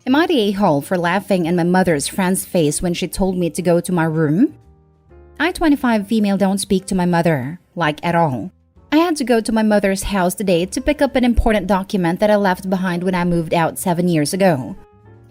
Am I the a-hole for laughing in my mother's friend's face when she told me to go to my room? I, 25 female, don't speak to my mother, like at all. I had to go to my mother's house today to pick up an important document that I left behind when I moved out 7 years ago.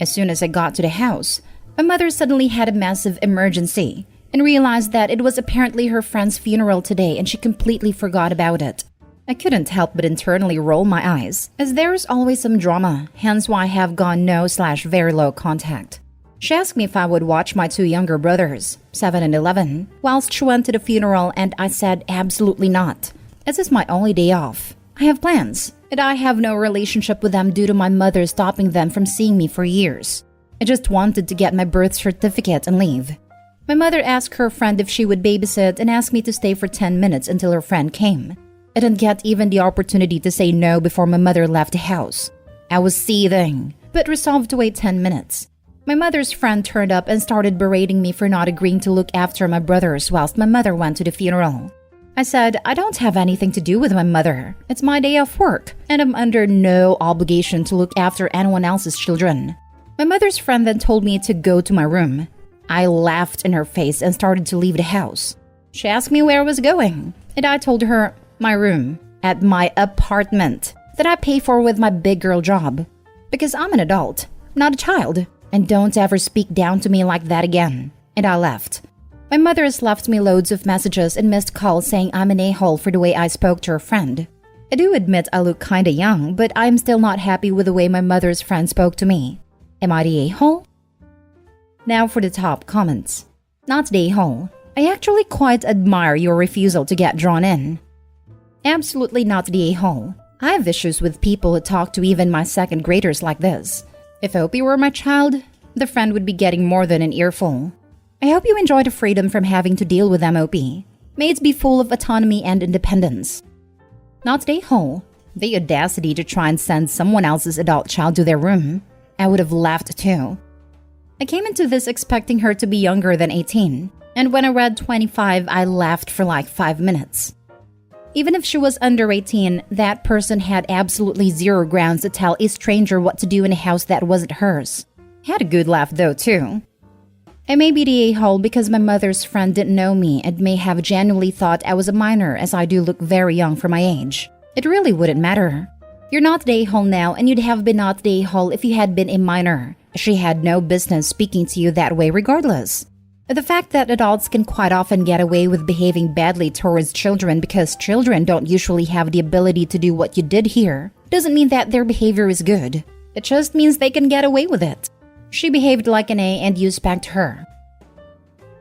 As soon as I got to the house, my mother suddenly had a massive emergency and realized that it was apparently her friend's funeral today and she completely forgot about it. I couldn't help but internally roll my eyes, as there is always some drama, hence why I have gone no/very low contact. She asked me if I would watch my 2 younger brothers, 7 and 11, whilst she went to the funeral, and I said absolutely not. This is my only day off. I have plans, and I have no relationship with them due to my mother stopping them from seeing me for years. I just wanted to get my birth certificate and leave. My mother asked her friend if she would babysit and asked me to stay for 10 minutes until her friend came. I didn't get even the opportunity to say no before my mother left the house. I was seething, but resolved to wait 10 minutes. My mother's friend turned up and started berating me for not agreeing to look after my brothers whilst my mother went to the funeral. I said, I don't have anything to do with my mother. It's my day off work, and I'm under no obligation to look after anyone else's children. My mother's friend then told me to go to my room. I laughed in her face and started to leave the house. She asked me where I was going, and I told her, my room, at my apartment, that I pay for with my big girl job. Because I'm an adult, not a child, and don't ever speak down to me like that again. And I left. My mother has left me loads of messages and missed calls saying I'm an a-hole for the way I spoke to her friend. I do admit I look kinda young, but I'm still not happy with the way my mother's friend spoke to me. Am I the a-hole? Now for the top comments. Not the a-hole. I actually quite admire your refusal to get drawn in. Absolutely not the a-hole. I have issues with people who talk to even my second graders like this. If Opie were my child, the friend would be getting more than an earful. I hope you enjoy the freedom from having to deal with them, Opie. May it be full of autonomy and independence. Not the a-hole. The audacity to try and send someone else's adult child to their room. I would have laughed too. I came into this expecting her to be younger than 18, and when I read 25, I laughed for like 5 minutes. Even if she was under 18, that person had absolutely zero grounds to tell a stranger what to do in a house that wasn't hers. Had a good laugh though too. I may be the a-hole because my mother's friend didn't know me and may have genuinely thought I was a minor, as I do look very young for my age. It really wouldn't matter. You're not the a-hole now, and you'd have been not the a-hole if you had been a minor. She had no business speaking to you that way regardless. The fact that adults can quite often get away with behaving badly towards children because children don't usually have the ability to do what you did here doesn't mean that their behavior is good. It just means they can get away with it. She behaved like an A and you spanked her.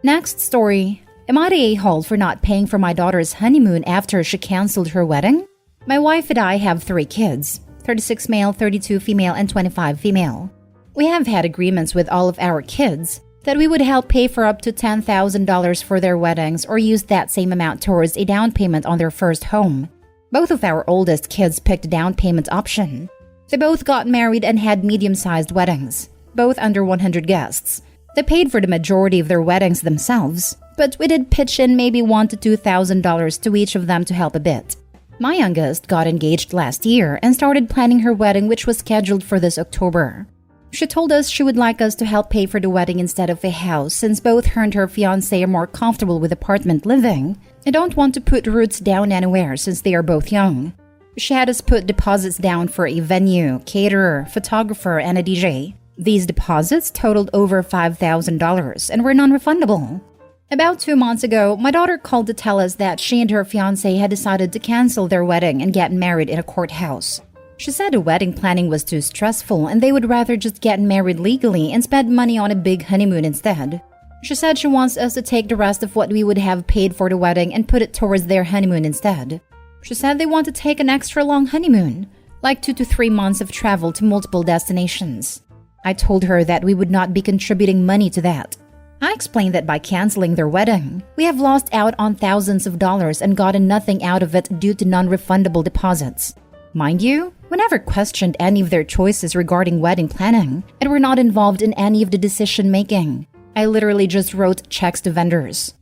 Next story. Am I the a-hole for not paying for my daughter's honeymoon after she canceled her wedding? My wife and I have 3 kids, 36 male, 32 female, and 25 female. We have had agreements with all of our kids that we would help pay for up to $10,000 for their weddings or use that same amount towards a down payment on their first home. Both of our oldest kids picked down payment option. They both got married and had medium-sized weddings, both under 100 guests. They paid for the majority of their weddings themselves, but we did pitch in maybe $1,000 to $2,000 to each of them to help a bit. My youngest got engaged last year and started planning her wedding, which was scheduled for this October. She told us she would like us to help pay for the wedding instead of a house, since both her and her fiancé are more comfortable with apartment living and don't want to put roots down anywhere since they are both young. She had us put deposits down for a venue, caterer, photographer, and a DJ. These deposits totaled over $5,000 and were non-refundable. About 2 months ago, my daughter called to tell us that she and her fiancé had decided to cancel their wedding and get married in a courthouse. She said the wedding planning was too stressful and they would rather just get married legally and spend money on a big honeymoon instead. She said she wants us to take the rest of what we would have paid for the wedding and put it towards their honeymoon instead. She said they want to take an extra long honeymoon, like 2 to 3 months of travel to multiple destinations. I told her that we would not be contributing money to that. I explained that by canceling their wedding, we have lost out on thousands of dollars and gotten nothing out of it due to non-refundable deposits. Mind you, we never questioned any of their choices regarding wedding planning and were not involved in any of the decision-making. I literally just wrote checks to vendors.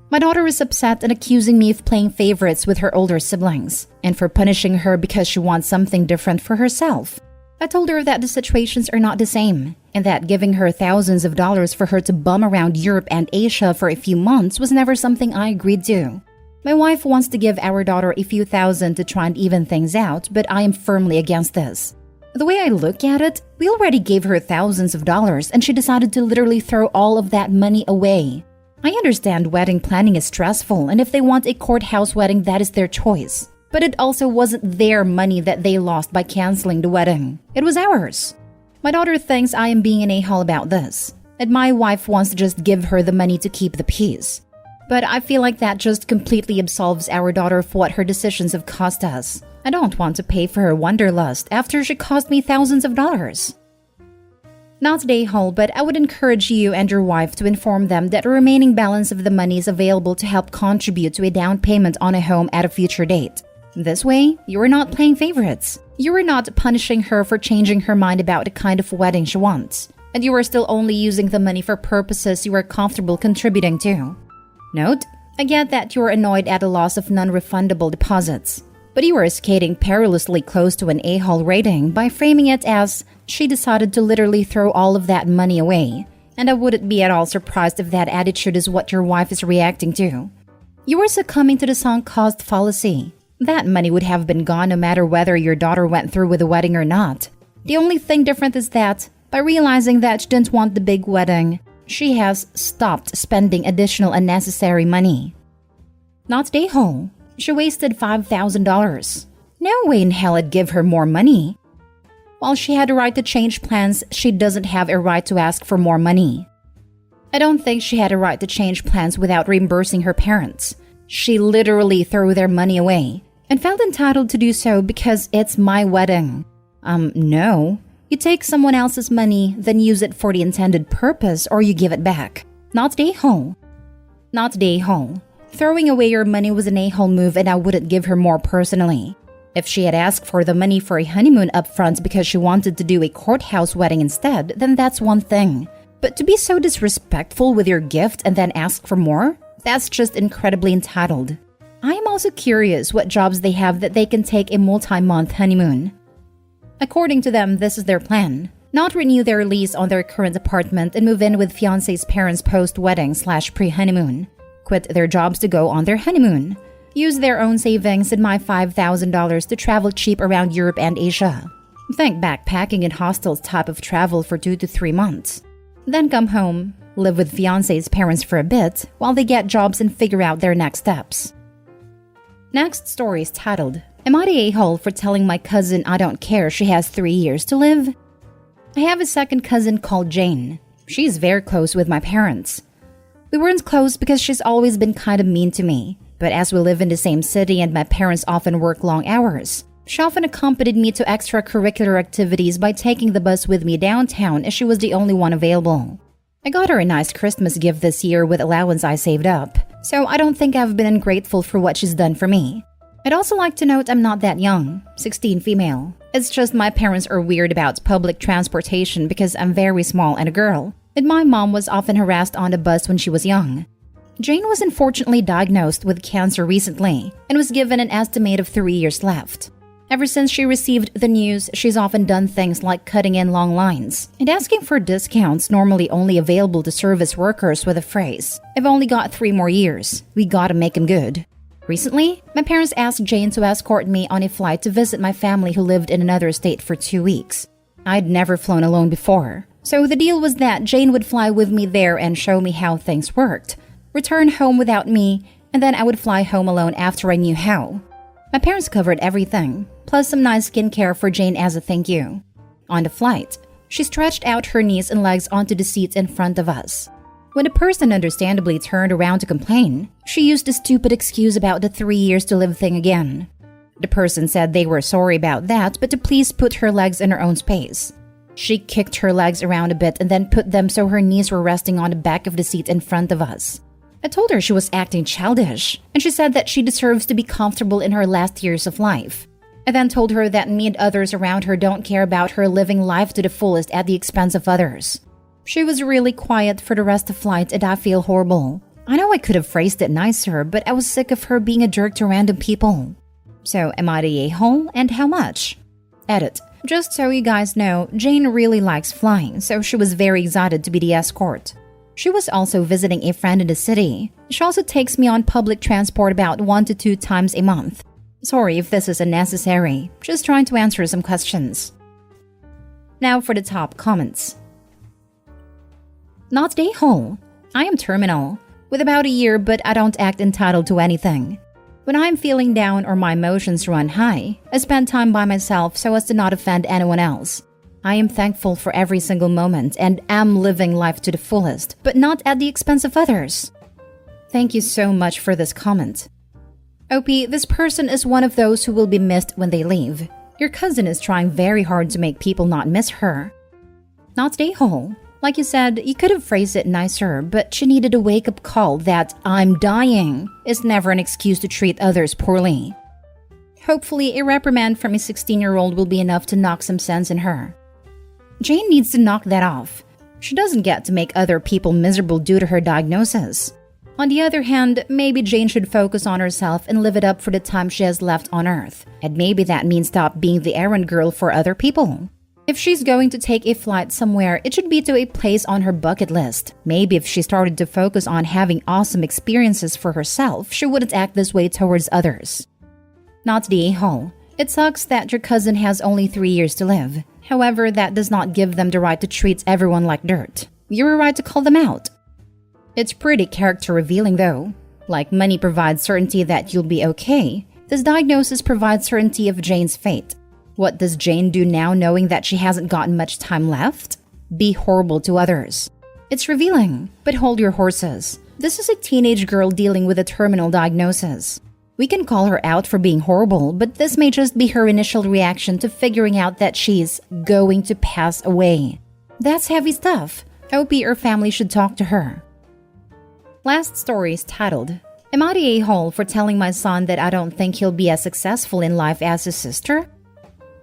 My daughter is upset and accusing me of playing favorites with her older siblings and for punishing her because she wants something different for herself. I told her that the situations are not the same and that giving her thousands of dollars for her to bum around Europe and Asia for a few months was never something I agreed to. My wife wants to give our daughter a few thousand to try and even things out, but I am firmly against this. The way I look at it, we already gave her thousands of dollars and she decided to literally throw all of that money away. I understand wedding planning is stressful, and if they want a courthouse wedding, that is their choice. But it also wasn't their money that they lost by canceling the wedding. It was ours. My daughter thinks I am being an a-hole about this, and my wife wants to just give her the money to keep the peace. But I feel like that just completely absolves our daughter of what her decisions have cost us. I don't want to pay for her wanderlust after she cost me thousands of dollars. Not the a-hole, but I would encourage you and your wife to inform them that the remaining balance of the money is available to help contribute to a down payment on a home at a future date. This way, you are not playing favorites. You are not punishing her for changing her mind about the kind of wedding she wants. And you are still only using the money for purposes you are comfortable contributing to. Note, I get that you are annoyed at the loss of non-refundable deposits. But you are skating perilously close to an a-hole rating by framing it as she decided to literally throw all of that money away. And I wouldn't be at all surprised if that attitude is what your wife is reacting to. You are succumbing to the sunk cost fallacy. That money would have been gone no matter whether your daughter went through with the wedding or not. The only thing different is that, by realizing that she didn't want the big wedding, she has stopped spending additional unnecessary money. Not the a-hole. She wasted $5,000. No way in hell I'd give her more money. While she had a right to change plans, she doesn't have a right to ask for more money. I don't think she had a right to change plans without reimbursing her parents. She literally threw their money away and felt entitled to do so because it's my wedding. No. You take someone else's money, then use it for the intended purpose, or you give it back. Not the a-hole. Not the a-hole. Throwing away your money was an a-hole move, and I wouldn't give her more personally. If she had asked for the money for a honeymoon up front because she wanted to do a courthouse wedding instead, then that's one thing. But to be so disrespectful with your gift and then ask for more? That's just incredibly entitled. I am also curious what jobs they have that they can take a multi-month honeymoon. According to them, this is their plan. Not renew their lease on their current apartment and move in with fiancé's parents post-wedding/pre-honeymoon. Quit their jobs to go on their honeymoon. Use their own savings and my $5,000 to travel cheap around Europe and Asia. Think backpacking and hostels type of travel for 2 to 3 months. Then come home, live with fiancé's parents for a bit while they get jobs and figure out their next steps. Next story is titled, Am I the a-hole for telling my cousin I don't care she has 3 years to live? I have a second cousin called Jane. She's very close with my parents. We weren't close because she's always been kind of mean to me, but as we live in the same city and my parents often work long hours, she often accompanied me to extracurricular activities by taking the bus with me downtown as she was the only one available. I got her a nice Christmas gift this year with allowance I saved up, so I don't think I've been ungrateful for what she's done for me. I'd also like to note I'm not that young, 16 female. It's just my parents are weird about public transportation because I'm very small and a girl, and my mom was often harassed on the bus when she was young. Jane was unfortunately diagnosed with cancer recently and was given an estimate of 3 years left. Ever since she received the news, she's often done things like cutting in long lines and asking for discounts normally only available to service workers with the phrase, I've only got 3 more years, we gotta make 'em good. Recently, my parents asked Jane to escort me on a flight to visit my family who lived in another state for 2 weeks. I'd never flown alone before, so the deal was that Jane would fly with me there and show me how things worked, return home without me, and then I would fly home alone after I knew how. My parents covered everything, plus some nice skincare for Jane as a thank you. On the flight, she stretched out her knees and legs onto the seats in front of us. When the person understandably turned around to complain, she used a stupid excuse about the 3 years to live thing again. The person said they were sorry about that, but to please put her legs in her own space. She kicked her legs around a bit and then put them so her knees were resting on the back of the seat in front of us. I told her she was acting childish, and she said that she deserves to be comfortable in her last years of life. I then told her that me and others around her don't care about her living life to the fullest at the expense of others. She was really quiet for the rest of the flight, and I feel horrible. I know I could have phrased it nicer, but I was sick of her being a jerk to random people. So, am I the a-hole, and how much? Edit. Just so you guys know, Jane really likes flying, so she was very excited to be the escort. She was also visiting a friend in the city. She also takes me on public transport about 1 to 2 times a month. Sorry if this is unnecessary, just trying to answer some questions. Now for the top comments. Not day whole. I am terminal, with about a year, but I don't act entitled to anything. When I'm feeling down or my emotions run high, I spend time by myself so as to not offend anyone else. I am thankful for every single moment and am living life to the fullest, but not at the expense of others. Thank you so much for this comment. OP, this person is one of those who will be missed when they leave. Your cousin is trying very hard to make people not miss her. Not stay whole. Like you said, you could have phrased it nicer, but she needed a wake-up call that "I'm dying" is never an excuse to treat others poorly. Hopefully, a reprimand from a 16-year-old will be enough to knock some sense in her. Jane needs to knock that off. She doesn't get to make other people miserable due to her diagnosis. On the other hand, maybe Jane should focus on herself and live it up for the time she has left on Earth. And maybe that means stop being the errand girl for other people. If she's going to take a flight somewhere, it should be to a place on her bucket list. Maybe if she started to focus on having awesome experiences for herself, she wouldn't act this way towards others. Not the a-hole. It sucks that your cousin has only 3 years to live. However, that does not give them the right to treat everyone like dirt. You're right to call them out. It's pretty character revealing though. Like money provides certainty that you'll be okay, this diagnosis provides certainty of Jane's fate. What does Jane do now knowing that she hasn't gotten much time left? Be horrible to others. It's revealing, but hold your horses. This is a teenage girl dealing with a terminal diagnosis. We can call her out for being horrible, but this may just be her initial reaction to figuring out that she's going to pass away. That's heavy stuff. OP or family should talk to her. Last story is titled, "Am I the a-hole for telling my son that I don't think he'll be as successful in life as his sister?"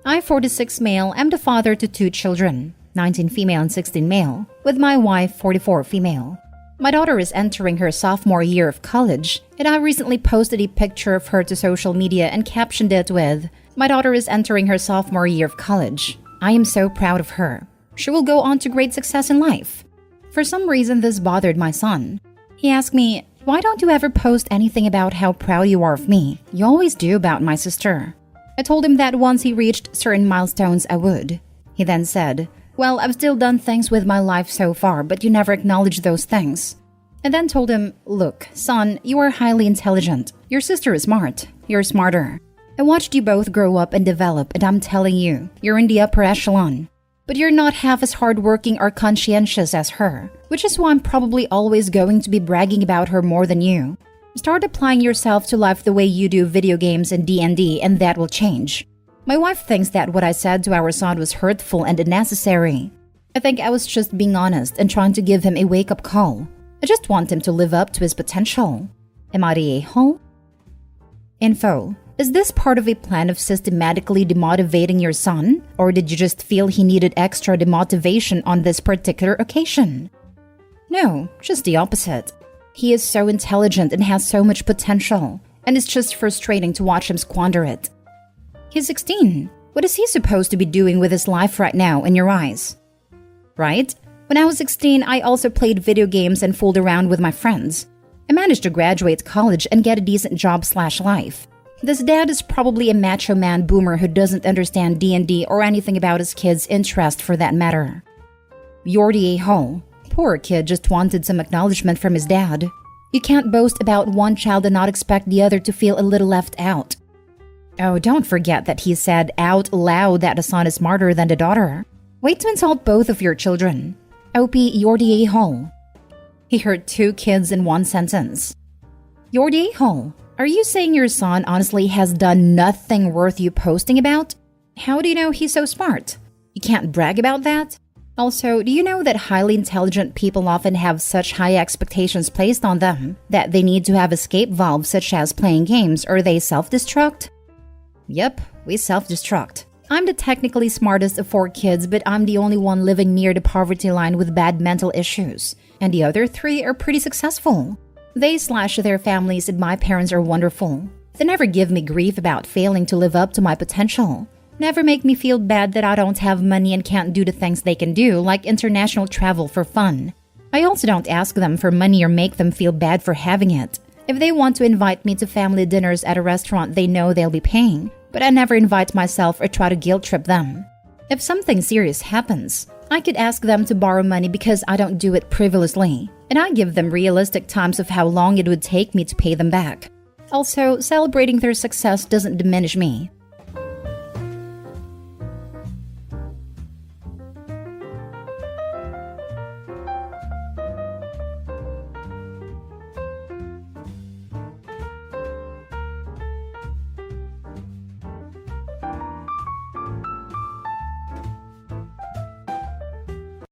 I, 46 male, am the father to 2 children, 19 female and 16 male, with my wife, 44 female. My daughter is entering her sophomore year of college, and I recently posted a picture of her to social media and captioned it with, "My daughter is entering her sophomore year of college. I am so proud of her. She will go on to great success in life." For some reason, this bothered my son. He asked me, "Why don't you ever post anything about how proud you are of me? You always do about my sister." I told him that once he reached certain milestones, I would. He then said, "Well, I've still done things with my life so far, but you never acknowledge those things." I then told him, "Look, son, you are highly intelligent. Your sister is smart. You're smarter. I watched you both grow up and develop, and I'm telling you, you're in the upper echelon. But you're not half as hardworking or conscientious as her, which is why I'm probably always going to be bragging about her more than you. Start applying yourself to life the way you do video games and D&D, and that will change." My wife thinks that what I said to our son was hurtful and unnecessary. I think I was just being honest and trying to give him a wake-up call. I just want him to live up to his potential. Am I the a-hole? Info. Is this part of a plan of systematically demotivating your son? Or did you just feel he needed extra demotivation on this particular occasion? No, just the opposite. He is so intelligent and has so much potential, and it's just frustrating to watch him squander it. He's 16. What is he supposed to be doing with his life right now in your eyes? Right? When I was 16, I also played video games and fooled around with my friends. I managed to graduate college and get a decent job/life. This dad is probably a macho man boomer who doesn't understand D&D or anything about his kid's interest for that matter. You're the a-hole. Poor kid just wanted some acknowledgement from his dad. You can't boast about one child and not expect the other to feel a little left out. Oh, don't forget that he said out loud that the son is smarter than the daughter. Wait to insult both of your children. OP, you're the a-hole. He heard 2 kids in one sentence. You're the a-hole. Are you saying your son honestly has done nothing worth you posting about? How do you know he's so smart? You can't brag about that? Also, do you know that highly intelligent people often have such high expectations placed on them that they need to have escape valves such as playing games or they self-destruct? Yep, we self-destruct. I'm the technically smartest of 4 kids, but I'm the only one living near the poverty line with bad mental issues, and the other 3 are pretty successful. They/their families and my parents are wonderful. They never give me grief about failing to live up to my potential. never make me feel bad that I don't have money and can't do the things they can do, like international travel for fun. I also don't ask them for money or make them feel bad for having it. If they want to invite me to family dinners at a restaurant, they know they'll be paying, but I never invite myself or try to guilt trip them. If something serious happens, I could ask them to borrow money because I don't do it frivolously, and I give them realistic times of how long it would take me to pay them back. Also, celebrating their success doesn't diminish me.